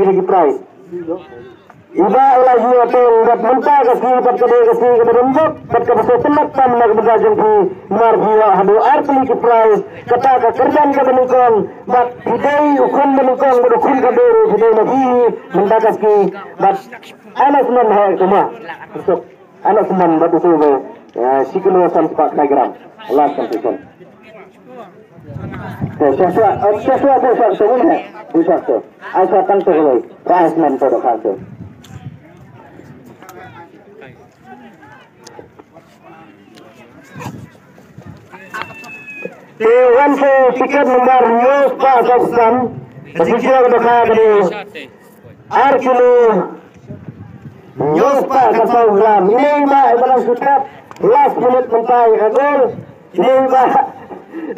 lagi prize. Iba lagi hotel buat mentah kasih buat kedai kasih kedai rembuk buat kedai senat tam nak bergajung di margia hadu artli ke prize kata kerjaan ke benukong buat hidai ukun benukong berukun kedai hidai lagi mentah kasih buat anak seman hai semua besok anak seman buat itu sikilo sampai kilogram Allah sampaikan. Sesuatu besar semuanya besar tu. Asal tangsa lagi rahasian pada kasus. Dewan se tiket nomor news Pak Kapten, berbicara kepada kami. Arkilo news Pak Kapten, ini Pak dalam surat last minute mentai agol. Ini Pak,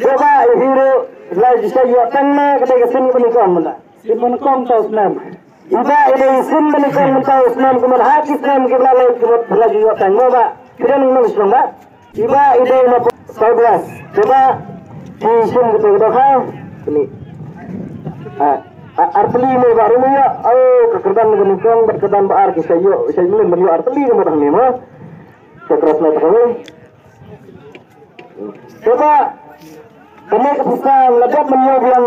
coba hero lagi saya tanya kepada sini menikam mana? Sini menikam tahu senam. Iba ini sini menikam tahu senam kemudian hati senam kita lagi lagi tanya Pak. Kita nunggu Pak. Iba ini nak 11. Coba isim betul dah ini arteli ni baru ni ya kekerjaan menikung berkedan bar kita yo saya ni menu arteli ni orang ni mah terus nak tahu coba kami keputusan ledak menu yang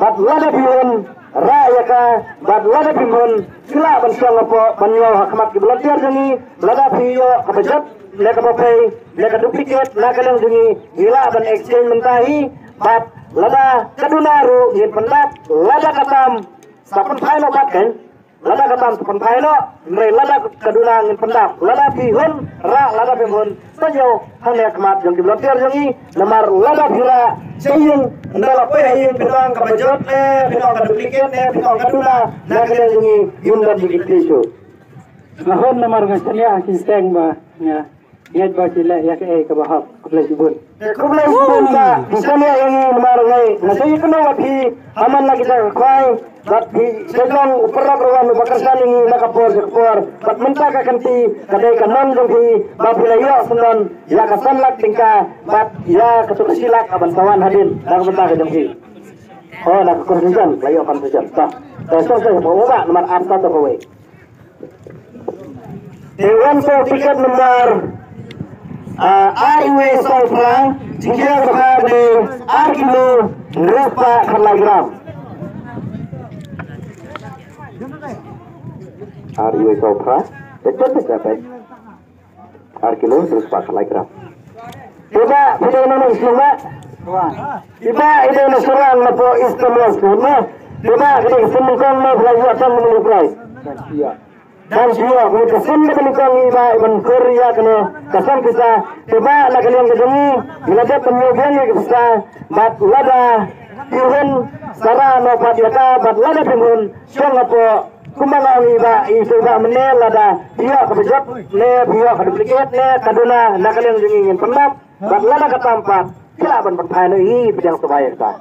bad lada biun rakyaka bad lada biun sila bersama apa menu hikmat kiblatir ni lada biu kebejat leka papai, leka duplikat, leka lang dungi, gila ban exchange mentahi, bat lada kadunaru, yin pendat, lada katam, sapan paino bat kan, lada katam sapan paino, mere lada kaduna yin pendat, lada pihun, lada pihun, sajo hanya kemat yang dibelajar jangi, lemar lada bila, saying, ndala pay yin pinang kabajot pinang kaduplikat pinang kaduna, leka lang dungi, yun dan dikiklisu. Nahon namar ngasanya kiseng ba, ya. Ingat ba sila ya ke kabahap kublay sibun. Kublay sibun ba misalnya yang marungai nasay kuno wathi aman lagi kita kwai bat di sedang upara perwan bakarsan ini nakapor bat menta ka kanti kadai kanon jong hi bat bilayo sunan ya kasanlak tingka bat ya katusilak abantawan hadin nak benta ka jong hi. Oh nak kursian layo kan sejan. So bawa nomor 4 to kowe. Dewan so tiket nomor Aiwe Sofra, jika berada Arkilo Rupa Kilogram. Aiwe Sofra, betul betul. Arkilo Rupa Kilogram. Coba video ini semua. Coba ini nasiran lepo istimewa semua. Coba kita semungkin mau belajar mengenai iya. Dan juga kita sendiri menikah iba iban Korea kena kesan kita coba lagi yang kedemi melajar penyobiannya kita bat lada pihun sarah nopat yata bat lada pihun siang apa kumbangan iba iba menel lada dia kebejat ne dia keduplikat ne kaduna lagi yang ingin penat bat lada ketampat kila ban berpahan ini bidang sebaya kita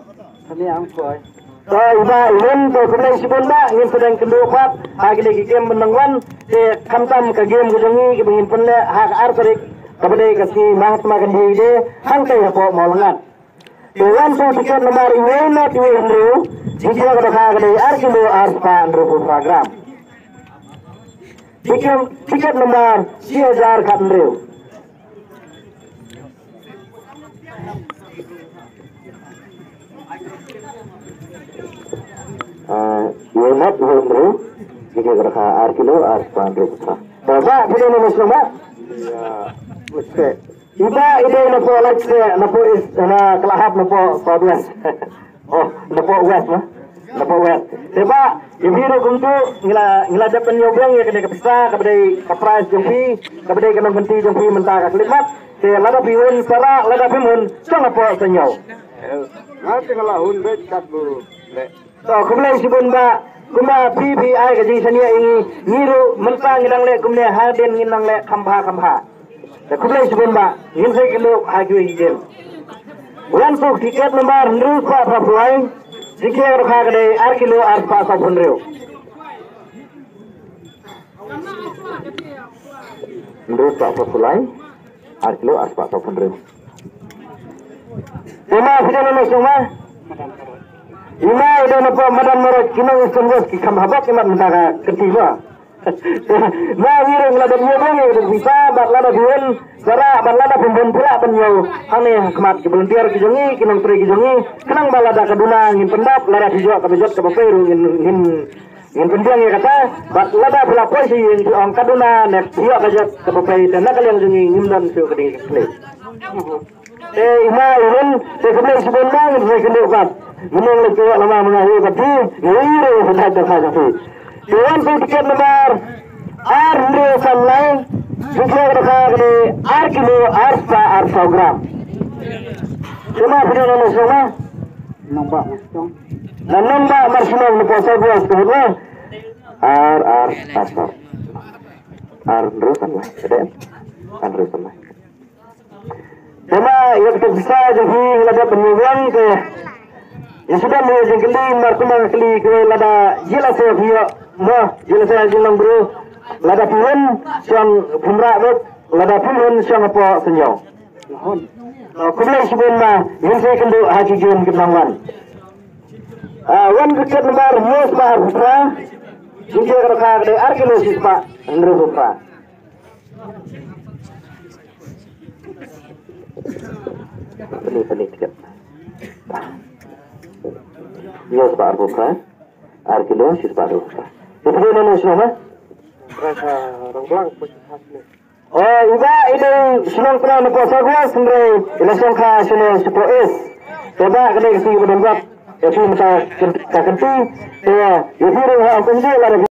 kami angkoi. So iba imun to kublay sibun ba ngin sedang kendupat hagi lagi game menangwan kamtam ke game gudangi kebingin penne hak artarik kabadai kasih Mahatma Gandhi de hangkai hapo maulangan dewan so tiket nomor iwena tiwe andru jika kada kabadai arkilo arspa andru program tiket nomor 1000 kat andru Yemat Hendro, jika berkah arkilo arspan rupa. Bapak video ini semua. Ya, oke. Iba ide napo like napo is na kelahap napo southwest. Oh, napo west mah. Napo west. Coba video kuntu ngila dapat nyobang ya kena kepesta kepada kaprais jompi, kepada kena benti jompi mentah kalimat. Saya lada bihun sara lada bihun sangat po senyau. Nanti ngelahun bet kat buru. So kumlay sibun ba kuma PPI kaji sania ini niru mentang ngidang le kumne haden ngidang le kampa da kumlay sibun ba ngin sai kilo haju igem wan so tiket nomor nru pa papuai dikhe rakha gade ar kilo ar pa sa bunreo nru pa papuai ar kilo ar pa sa bunreo Uma video nama semua Ima ida na po madan merek kinang istimewa kikam habak imat mentaka ketiga. Nah wiring lada biobong ya bisa bat lada bion cara bat lada pembon pula penyau aneh kemat kebelantiar kijongi kinang tri kijongi kenang balada kaduna ngin pendap lada hijau kabejot kabaperu ngin pendiang ya kata bat lada pula poin si yang diong kaduna nek hijau kabejot kabapei dan nakal yang jongi ngimdan sio keding kle. Ima irin sekeblek sebenang saya kenduk kat menang lagi lama mengahi tapi wiring sudah terkasih. Tuan tiket nomor Arlo Sanlai Jika di Arkilo Arsa gram Semua video nama semua Nampak Dan nampak marsinong Lepas saya sebutnya Arsa Arlo Sanlai Arlo Sanlai Cuma yang kita bisa jadi Lada penyuruhan ke yang sudah menjadi keli markumang keli ke lada jelas saya via jelas saya jenang bro lada pun siang pemrak lada pun siang apa senyau kumlai sebelum yang saya kendu haji jun kenangan wan dekat nomor Yus Bahar Putra jika kerja dari arkeologi Pak Andrew Putra pelik tiket Yus Bahar Putra arkeologi Bahar Putra itu dia nama siapa? Rasa orang Oh, iba ini senang pernah nampak saya sendiri. Ini sangka senang sepuluh Coba kena kasi berdempat. Jadi minta kaki. Ya, jadi orang aku sendiri lah.